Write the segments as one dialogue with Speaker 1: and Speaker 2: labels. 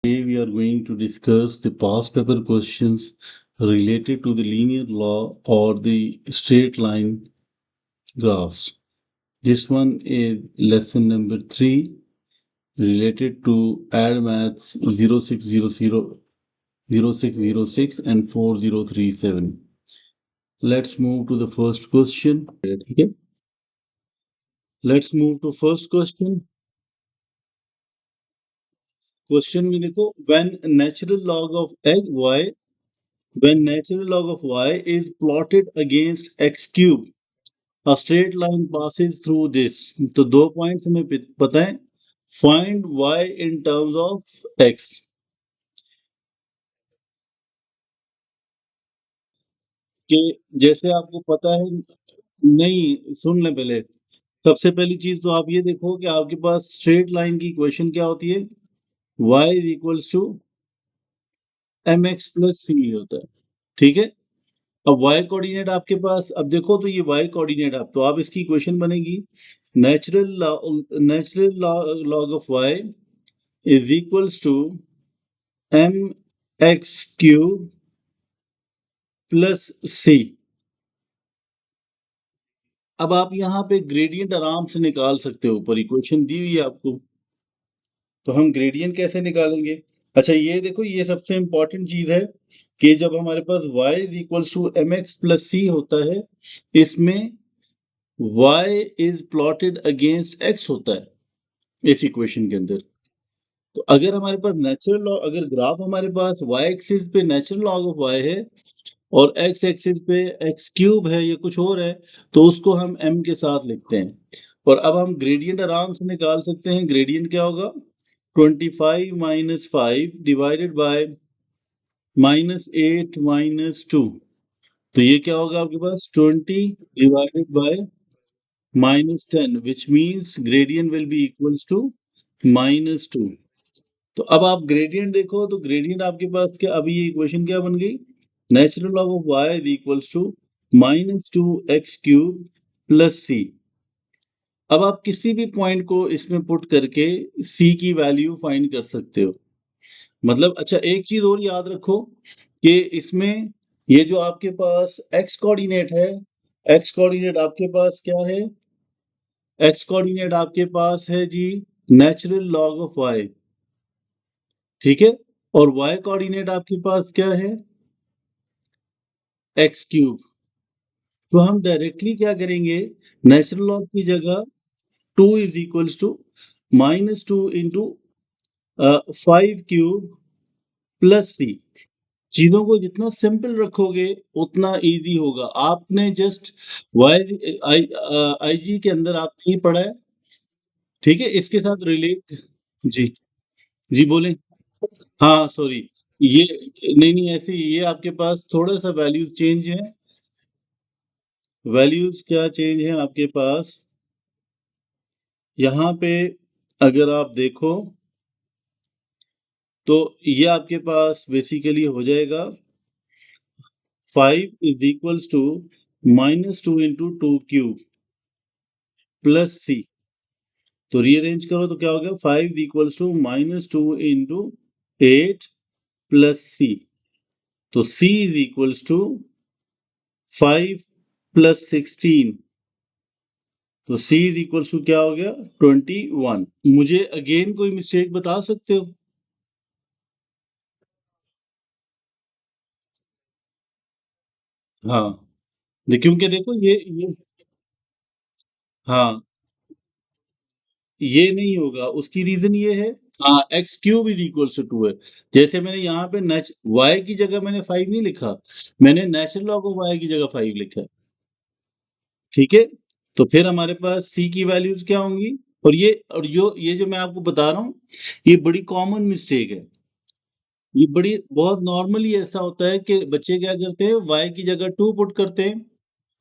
Speaker 1: Today we are going to discuss the past paper questions related to the linear law or the straight line graphs. This one is lesson number 3 related to add maths 0600, 0606 and 4037. Let's move to the first question. Okay. Let's move to first question. Question में देखो, when natural log of y is plotted against x cube, a straight line passes through this. तो दो points हमें पता है. Find y in terms of x. कि जैसे आपको पता है, नहीं सुन ले पहले. सबसे पहली चीज तो आप ये देखो कि आपके पास स्ट्रेट लाइन की इक्वेशन क्या होती है. y is equals to mx plus c होता है. ठीक है. अब y कोऑर्डिनेट आपके पास, अब देखो तो ये y कोऑर्डिनेट आप, तो आप इसकी इक्वेशन बनेगी natural log of y is equals to mx cube plus c. अब आप यहाँ पे ग्रेडियंट आराम से निकाल सकते हो, ऊपर इक्वेशन दी हुई है आपको, तो हम ग्रेडियंट कैसे निकालेंगे. अच्छा ये देखो, ये सबसे इंपॉर्टेंट चीज है कि जब हमारे पास y is equals to mx plus c होता है, इसमें y is plotted against x होता है इस इक्वेशन के अंदर. तो अगर हमारे पास नेचुरल लॉग, अगर ग्राफ हमारे पास y एक्सिस पे नेचुरल लॉग ऑफ y है और x एक्सिस पे x क्यूब है या कुछ और है, तो उसको हम m के साथ लिखते हैं. और अब हम ग्रेडियंट आराम से निकाल सकते हैं. ग्रेडियंट क्या होगा, 25 minus 5 divided by minus 8 minus 2. तो ये क्या होगा आपके पास, 20 divided by minus 10, which means gradient will be equals to minus 2. तो अब आप ग्रेडियंट देखो, तो ग्रेडियंट आपके पास क्या, अभी ये इक्वेशन क्या बन गई, natural log of y is equals to minus 2x cube plus c. अब आप किसी भी पॉइंट को इसमें पुट करके c की वैल्यू फाइंड कर सकते हो. मतलब अच्छा एक चीज और याद रखो कि इसमें ये जो आपके पास x कोऑर्डिनेट है, x कोऑर्डिनेट आपके पास क्या है, x कोऑर्डिनेट आपके पास है जी नेचुरल लॉग ऑफ y. ठीक है. और y कोऑर्डिनेट आपके पास क्या है, x क्यूब. तो हम डायरेक्टली क्या करेंगे, नेचुरल लॉग की जगह 2 is equals to minus 2 into 5 cube plus c. चीजों को जितना सिंपल रखोगे उतना इजी होगा. आपने जस्ट वाई आई जी के अंदर आपने ये पढ़ा है. ठीक है. इसके साथ रिलेट. जी. जी बोले. हाँ सॉरी. ये नहीं नहीं, ऐसे ये आपके पास थोड़ा सा वैल्यूज चेंज है. वैल्यूज क्या चेंज है आपके पास, यहाँ पे अगर आप देखो तो ये आपके पास बेसिकली हो जाएगा 5 is equals to minus 2 into 2 cube plus c. तो रीअरेंज करो तो क्या हो गया, 5 is equals to minus 2 into 8 plus c. तो c is equals to 5 plus 16. तो c इज इक्वल्स टू क्या हो गया, 21. मुझे अगेन कोई मिस्टेक बता सकते हो. हाँ क्योंकि देखो ये हाँ ये नहीं होगा. उसकी रीजन ये है, हाँ x cube is equal to 2 है. जैसे मैंने यहाँ पे y की जगह मैंने 5 नहीं लिखा, मैंने नेचुरल लॉग ऑफ y की जगह 5 लिखा है. ठीक है. तो फिर हमारे पास c की वैल्यूज क्या होंगी. और जो मैं आपको बता रहा हूँ, ये बड़ी कॉमन मिस्टेक है. ये बड़ी बहुत नॉर्मली ऐसा होता है कि बच्चे क्या करते हैं, y की जगह 2 पुट करते हैं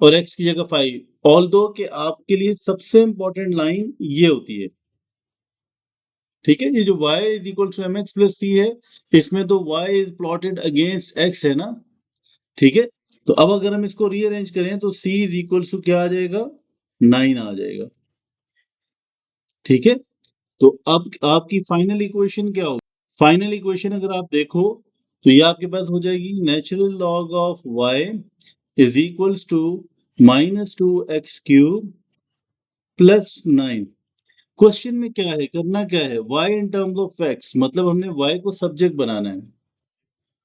Speaker 1: और x की जगह 5. ऑल दो कि आपके लिए सबसे इंपॉर्टेंट लाइन ये होती है. ठीक है. ये जो y is equal to M X plus C है, इसमें तो y is plotted against x है ना. ठीक है. तो अब अगर हम इसको रीअरेंज करें तो c इज इक्वल टू क्या आ जाएगा, 9 आ जाएगा. ठीक है. तो अब आपकी फाइनल इक्वेशन क्या होगी, फाइनल इक्वेशन अगर आप देखो तो ये आपके पास हो जाएगी natural log of y is equals to -2x³ plus 9। Question में क्या है, करना क्या है, y in terms of x, मतलब हमने y को सब्जेक्ट बनाना है।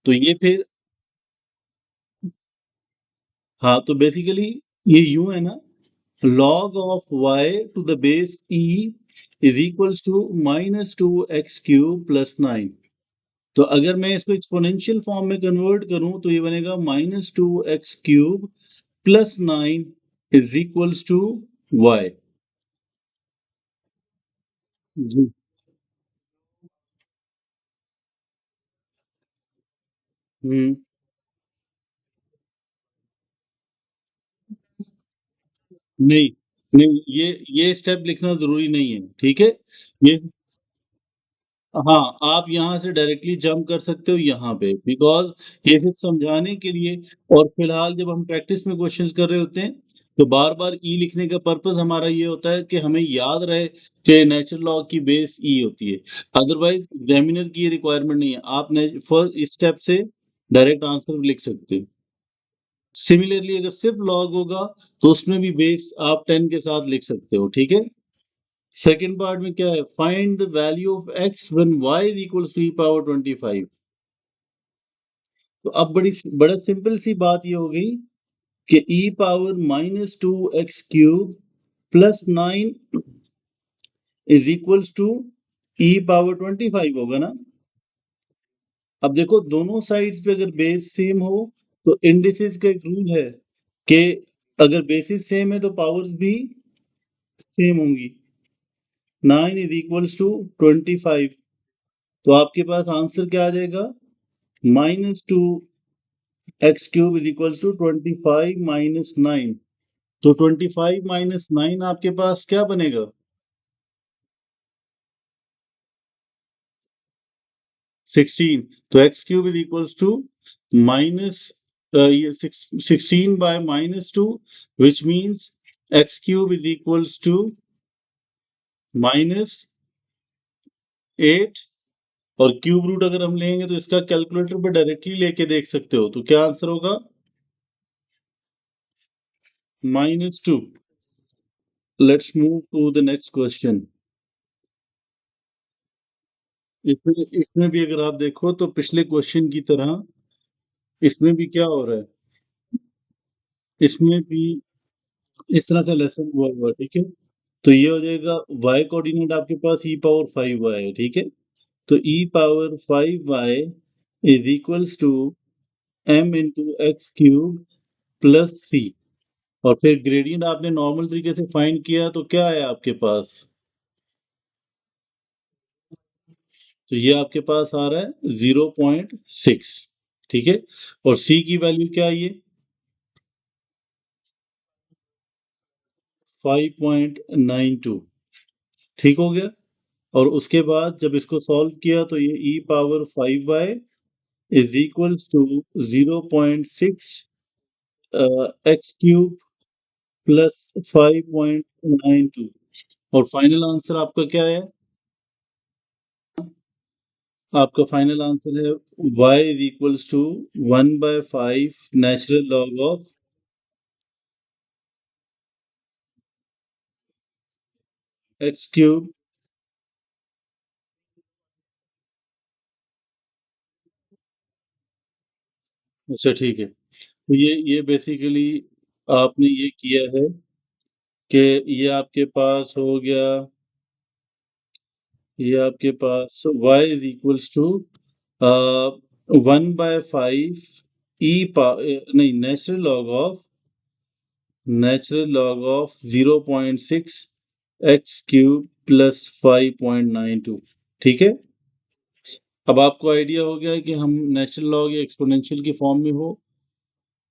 Speaker 1: तो ये फिर हाँ, तो बेसिकली ये यूं है ना, log of y to the base e is equals to -2x³ plus 9। तो अगर मैं इसको एक्सपोनेंशियल फॉर्म में कन्वर्ट करूं तो ये बनेगा -2x³ plus 9 is equals to y। जी। हम्म। नहीं, नहीं, ये स्टेप लिखना जरूरी नहीं है, ठीक है। ये हाँ, आप यहाँ से डायरेक्टली जंप कर सकते हो यहाँ पे, बिकॉज ये सिर्फ समझाने के लिए। और फिलहाल जब हम प्रैक्टिस में क्वेश्चंस कर रहे होते हैं तो बार बार ई लिखने का पर्पस हमारा ये होता है कि हमें याद रहे कि नेचुरल लॉग की बेस ई होती है। अदरवाइज एग्जामिनर की ये रिक्वायरमेंट नहीं है, आप फर्स्ट स्टेप से डायरेक्ट आंसर लिख सकते हो। सिमिलरली अगर सिर्फ लॉग होगा तो उसमें भी बेस आप 10 के साथ लिख सकते हो, ठीक है। सेकेंड पार्ट में क्या है, find the value of x when y is equal to e power 25। तो अब बड़ा सिंपल सी बात ये हो गई कि e power -2x³ plus 9 is equals to e power 25 होगा ना। अब देखो दोनों साइड्स पे अगर बेस सेम हो तो इंडिसेस का एक रूल है कि अगर बेसिस सेम है तो पावर्स भी सेम होंगी। 9 इज इक्वल्स टू 25। तो आपके पास आंसर क्या आ जाएगा, -2x³ is equals to 25 minus 9। तो 25 माइनस 9 आपके पास क्या बनेगा, 16। तो x³ is equals to minus ये 16 by -2, which means x³ is equals to -8। और क्यूब रूट अगर हम लेंगे तो इसका कैलकुलेटर पे डायरेक्टली लेके देख सकते हो, तो क्या आंसर होगा, -2। Let's move to the next question. इसमें इसमें भी अगर आप देखो तो पिछले क्वेश्चन की तरह इसमें भी क्या हो रहा है, इसमें भी इस तरह से लेसन हुआ हुआ, ठीक है। तो ये हो जाएगा y कोऑर्डिनेट आपके पास e पावर 5y है, ठीक है। तो e power 5y is equals to m into x³ plus c। और फिर ग्रेडियंट आपने नॉर्मल तरीके से फाइंड किया तो क्या है आपके पास, तो ये आपके पास आ रहा है 0.6, ठीक है। और c की वैल्यू क्या है, ये 5.92, ठीक हो गया। और उसके बाद जब इसको सॉल्व किया तो ये e power 5y is equals to 0.6 x³ plus 5.92। और फाइनल आंसर आपका क्या है, आपका फाइनल आंसर है y is equals to 1/5 natural log of x³। अच्छा, ठीक है। तो ये बेसिकली आपने ये किया है कि ये आपके पास हो गया, ये आपके पास y इज इक्वल्स टू 1/5 नहीं, natural log of 0.6 x³ plus 5.92, ठीक है। अब आपको आइडिया हो गया है कि हम नेचुरल लॉग या एक्सपोनेंशियल की फॉर्म में हो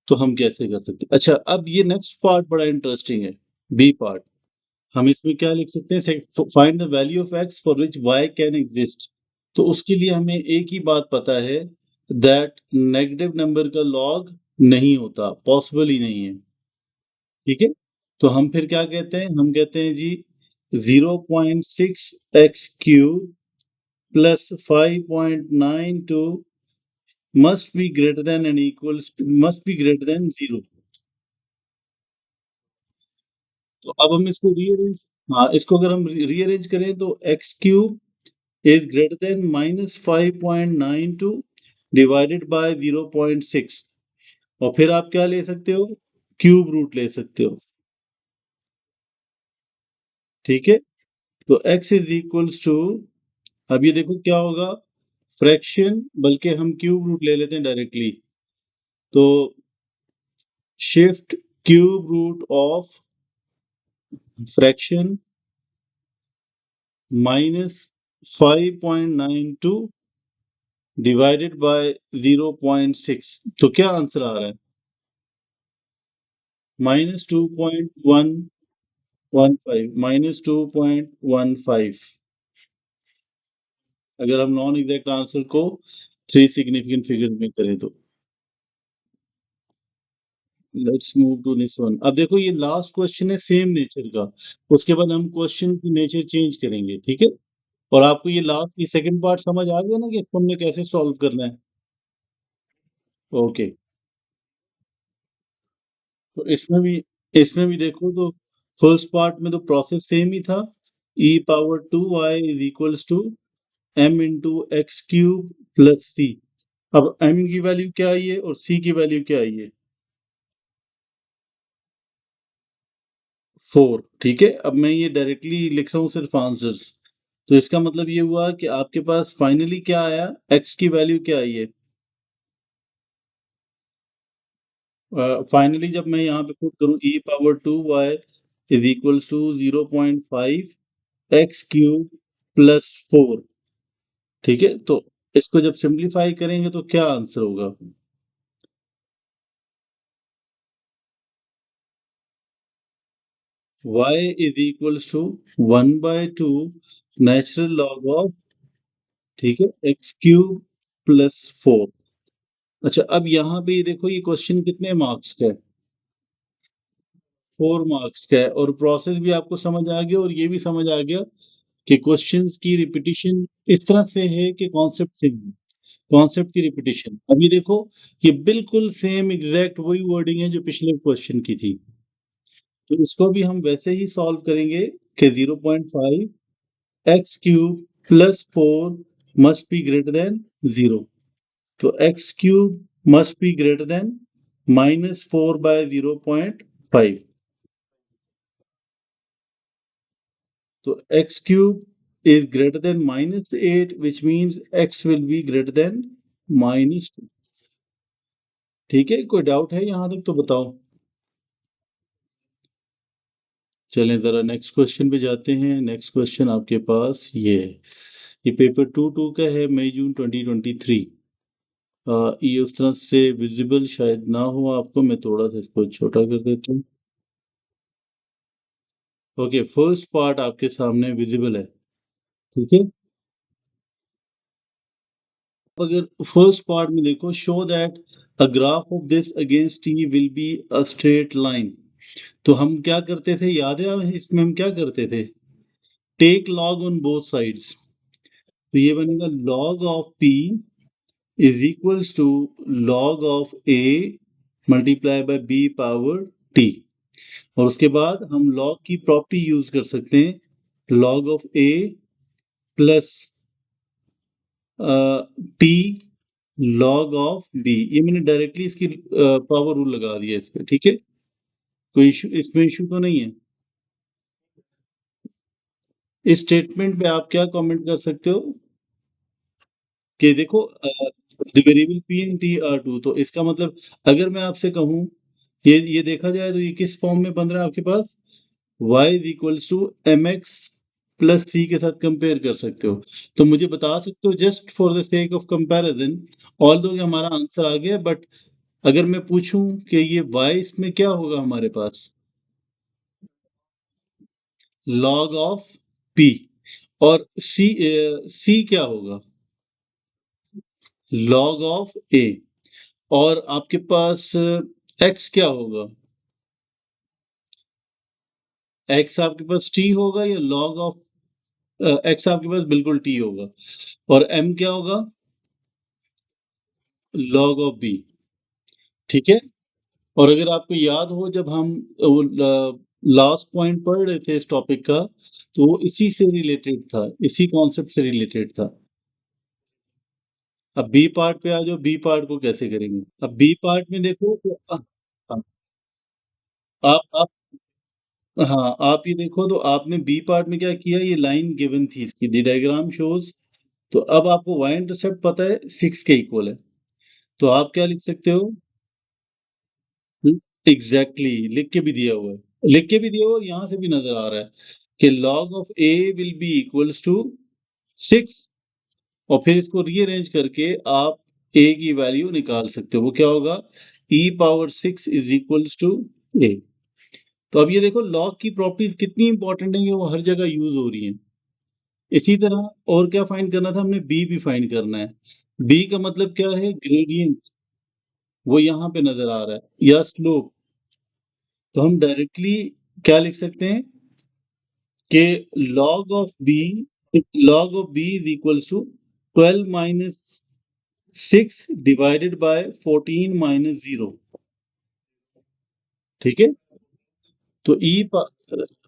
Speaker 1: तो हम कैसे कर सकते हैं। अच्छा, अब ये नेक्स्ट पार्ट बड़ा इंटरेस्टिंग है, बी पार्ट। हम इसमें क्या लिख सकते हैं, find the value of x for which y can exist. तो उसके लिए हमें एक ही बात पता है, दैट नेगेटिव नंबर का लॉग नहीं होता, पॉसिबल ही नहीं है, ठीक है। तो हम फिर क्या कहते हैं, हम कहते हैं जी 0.6 x³ plus 5.92 must be greater than and equals must be greater than 0। तो अब हम इसको रीअरेंज, हाँ इसको अगर हम रीअरेंज करें तो x cube is greater than -5.92 divided by 0.6, और फिर आप क्या ले सकते हो, क्यूब रूट ले सकते हो। ठीक है, तो x इज इक्वल्स टू, अब ये देखो क्या होगा, फ्रैक्शन, बल्कि हम क्यूब रूट ले लेते हैं डायरेक्टली, तो shift cube root of fraction -5.92 divided by 0.6, तो क्या आंसर आ रहा है, -2.115, -2.15, अगर हम नॉन एग्जैक्ट आंसर को थ्री सिग्निफिकेंट फिगर में करें तो। Let's move to this one. अब देखो ये लास्ट क्वेश्चन है सेम नेचर का, उसके बाद हम क्वेश्चन की नेचर चेंज करेंगे, ठीक है। और आपको ये लास्ट, ये सेकंड पार्ट समझ आ गया ना कि इसको हमने कैसे सॉल्व करना है। ओके, तो इसमें भी देखो तो फर्स्ट पार्ट में तो प्रोसेस सेम ही था, e⁻²y is equals to m into X cube plus C. अब m की वैल्यू क्या आई है और c की वैल्यू क्या आई है, 4। ठीक है, अब मैं ये डायरेक्टली लिख रहा हूँ सिर्फ आंसर्स, तो इसका मतलब ये हुआ कि आपके पास फाइनली क्या आया, x की वैल्यू क्या आई है। फाइनली जब मैं यहाँ पे पुट करूँ e⁻² is equals to 0.5 x cube plus 4। ठीक है, तो इसको जब सिंप्लीफाई करेंगे तो क्या आंसर होगा, y is equals to 1/2 natural log of, ठीक है, एक्स क्यूब प्लस 4। अच्छा, अब यहाँ पे ये देखो ये क्वेश्चन कितने मार्क्स का है, 4 मार्क्स का है, और प्रोसेस भी आपको समझ आ गया और ये भी समझ आ गया कि क्वेश्चंस की रिपीटिशन इस तरह से है कि कॉन्सेप्ट सेम है, कॉन्सेप्ट की रिपीटिशन। अभी देखो ये बिल्कुल सेम एग्जैक्ट वही वर्डिंग है जो पिछले क्वेश्चन की थी, तो इसको भी हम वैसे ही सॉल्व करेंगे कि 0.5 x cube plus 4 must be greater than 0। तो x cube must be greater than -4/0.5। तो x cube is greater than -8, which means x will be greater than -2। ठीक है, कोई डाउट है यहाँ तक तो बताओ। चलें ज़रा नेक्स्ट क्वेश्चन पे जाते हैं। नेक्स्ट क्वेश्चन आपके पास ये है, ये पेपर 2 का है, मई जून 2023। ये उस तरह से विजिबल शायद ना हो आपको, मैं थोड़ा सा इसको छोटा कर देता हूँ। ओके, फर्स्ट पार्ट आपके सामने विजिबल है, ठीक है। अगर फर्स्ट पार्ट में देखो, show that a graph of this against T will be a straight line, तो हम क्या करते थे, याद है इसमें हम क्या करते थे, take log on both sides, तो ये बनेगा log of P is equals to log of A multiply by B power T, और उसके बाद हम लॉग की प्रॉपर्टी यूज कर सकते हैं, log of A plus T log of B, ये मैंने डायरेक्टली इसकी पावर रूल लगा दिया इस पे, ठीक है। कोई इशू इसमें, इशू तो नहीं है। इस स्टेटमेंट पे आप क्या कमेंट कर सकते हो कि देखो the variable P and T are two, तो इसका मतलब अगर मैं आपसे कहूँ, ये देखा जाए तो ये किस फॉर्म में बन रहा है आपके पास, y is equals to M X plus C के साथ कंपेयर कर सकते हो, तो मुझे बता सकते हो just for the sake of comparison, all दो हमारा आंसर आ गया, बट अगर मैं पूछूं कि ये y इसमें क्या होगा हमारे पास, लॉग ऑफ p, और c क्या होगा, लॉग ऑफ a, और आपके पास x क्या होगा, x आपके पास t होगा या लॉग ऑफ एक्स आपके पास बिल्कुल टी होगा, और एम क्या होगा? Log of B. ठीक है। और अगर आपको याद हो, जब हम लास्ट पॉइंट पढ़ रहे थे इस टॉपिक का, तो वो इसी से रिलेटेड था, इसी कॉन्सेप्ट से रिलेटेड था। अब बी पार्ट पे आ जाओ, बी पार्ट को कैसे करेंगे? अब बी पार्ट में देखो तो हाँ, आप हाँ, आप ये देखो तो आपने बी पार्ट में क्या किया, ये लाइन गिवन थी इसकी, द डायग्राम शोज। तो अब आपको वाई इंटरसेप्ट पता है 6 के इक्वल है, तो आप क्या लिख सकते हो? एग्जैक्टली, लिख के भी दिया हुआ है, लिख के भी दिया हुआ है, और यहाँ से भी नजर आ रहा है कि log of a will be equals to 6, और फिर इसको रीअरेंज करके आप a की वैल्यू निकाल सकते हो। वो क्या होगा? e power 6 is equals to a। तो अब ये देखो log की प्रॉपर्टीज कितनी इंपॉर्टेंट है, कि वो हर जगह यूज हो रही हैं। इसी तरह और क्या फाइंड करना था हमने? b भी फाइंड करना है। b का मतलब क्या है? ग्रेडियंट। वो यहाँ पे नजर आ रहा है, या स्लोप। तो हम डायरेक्टली क्या लिख सकते हैं कि log of b, log of b is equals to 12 minus 6 divided by 14 minus 0। ठीक है। तो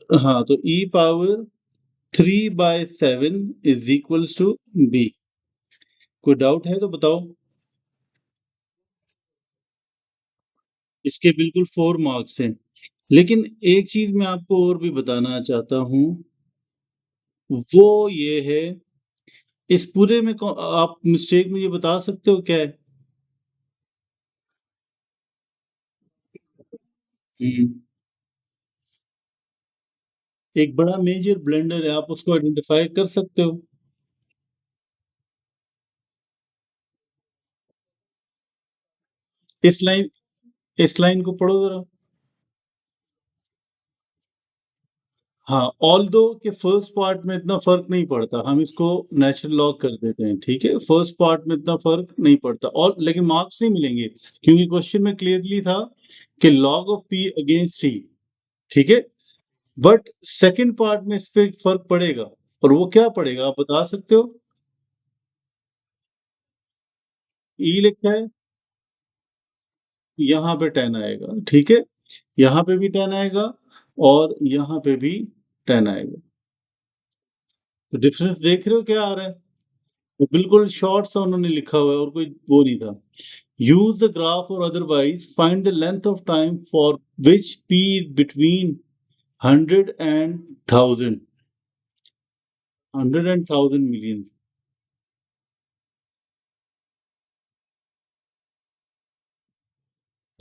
Speaker 1: हाँ, तो e power 3/7 is equals to b। कोई डाउट है तो बताओ। इसके बिल्कुल 4 मार्क्स हैं। लेकिन एक चीज मैं आपको और भी बताना चाहता हूँ, वो ये है, इस पूरे में आप मिस्टेक मुझे बता सकते हो क्या है? हम्म, एक बड़ा मेजर ब्लेंडर है, आप उसको आइडेंटिफाई कर सकते हो? इस लाइन इस लाइन को पढ़ो जरा। हाँ, ऑल दो के फर्स्ट पार्ट में इतना फर्क नहीं पड़ता, हम इसको नेचुरल लॉग कर देते हैं। ठीक है, फर्स्ट पार्ट में इतना फर्क नहीं पड़ता, और लेकिन मार्क्स नहीं मिलेंगे, क्योंकि क्वेश्चन में क्लियरली था कि log of P against T. ठीक है। बट सेकंड पार्ट में इस पे फर्क पड़ेगा, और वो क्या पड़ेगा आप बता सकते हो? ई लिखा है, यहाँ पे 10 आएगा। ठीक है, यहाँ पे भी 10 आएगा, और यहाँ पे भी 10 आएगा। तो डिफरेंस देख रहे हो क्या आ रहा है? वो बिल्कुल शॉर्ट सा उन्होंने लिखा हुआ है, और कोई वो नहीं था। यूज द ग्राफ और otherwise find the length of time for which P is between 100 and 1000, 100 and 1000 million।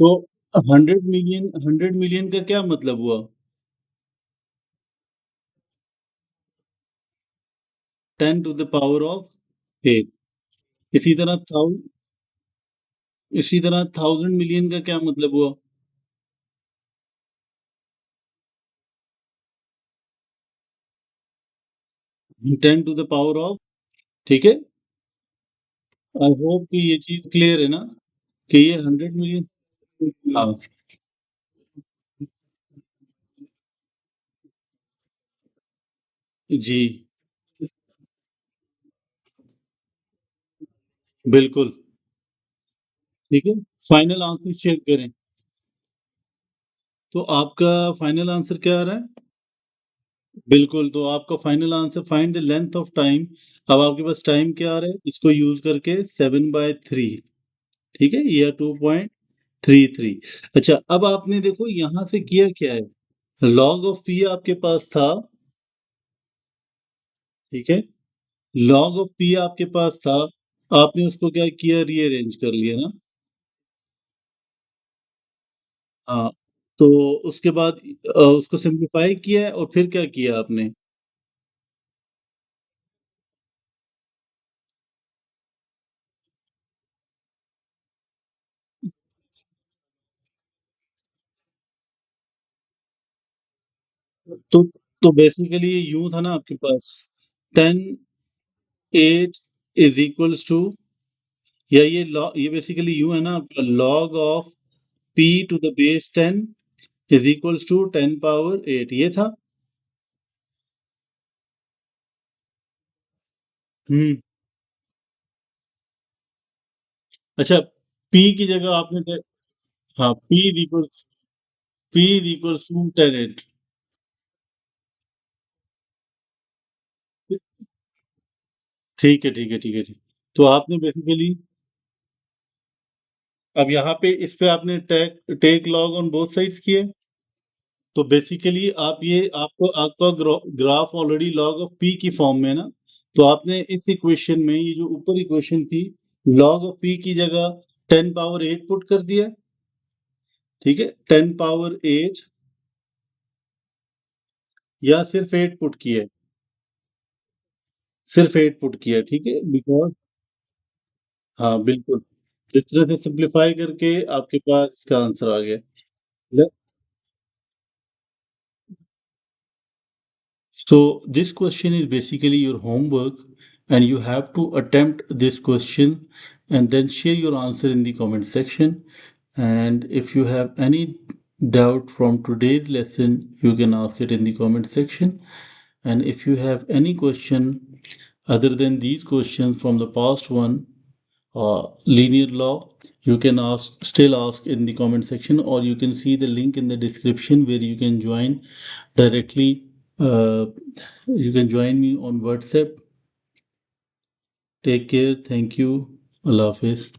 Speaker 1: तो 100 मिलियन, 100 मिलियन का क्या मतलब हुआ? 10 to the power of 8। इसी तरह 1000 मिलियन का क्या मतलब हुआ? 10 to the power of। ठीक है। आई होप कि ये चीज क्लियर है ना, कि ये 100 मिलियन। हाँ जी, बिल्कुल। ठीक है, फाइनल आंसर शेयर करें। तो आपका फाइनल आंसर क्या आ रहा है? बिल्कुल, तो आपका final answer, find the length of time. अब आपके पास टाइम क्या आ रहा है, इसको यूज करके 7/3। ठीक है, या 2.33। अच्छा, अब आपने देखो यहां से किया क्या है, लॉग ऑफ पी आपके पास था। ठीक है, लॉग ऑफ पी आपके पास था, आपने उसको क्या किया, रीअरेंज कर लिया ना। हाँ, तो उसके बाद उसको सिंप्लीफाई किया है, और फिर क्या किया आपने? तो तो बेसिकली ये यूं था ना आपके पास, 10 8 इज इक्वल्स टू, या ये बेसिकली यूं है ना आपका, log of P to the base 10 is equals to 10 power 8, ये था। हम्म। अच्छा, पी की जगह आपने हाँ, पी इज इक्वल टू 10 8। ठीक है, ठीक है, ठीक है, ठीक। तो आपने बेसिकली अब यहाँ पे इस पे आपने take log on both sides किए। तो बेसिकली आप ये आपको आपका graph already log of P की फॉर्म में है ना। तो आपने इस इक्वेशन में ये जो ऊपर इक्वेशन थी, लॉग ऑफ पी की जगह 10 पावर 8 पुट कर दिया। ठीक है, 10 पावर 8 या सिर्फ 8 पुट किया है? सिर्फ 8 पुट किया है, ठीक है, बिकॉज हाँ बिल्कुल, इस तरह से सिंप्लीफाई करके आपके पास इसका आंसर आ गया। So this question is basically your homework, and you have to attempt this question and then share your answer in the comment section. And if you have any doubt from today's lesson, you can ask it in the comment section. And if you have any question other than these questions from the past one, linear law, you can ask in the comment section, or you can see the link in the description where you can join directly. You can join me on WhatsApp. Take care. Thank you. Allah Hafiz.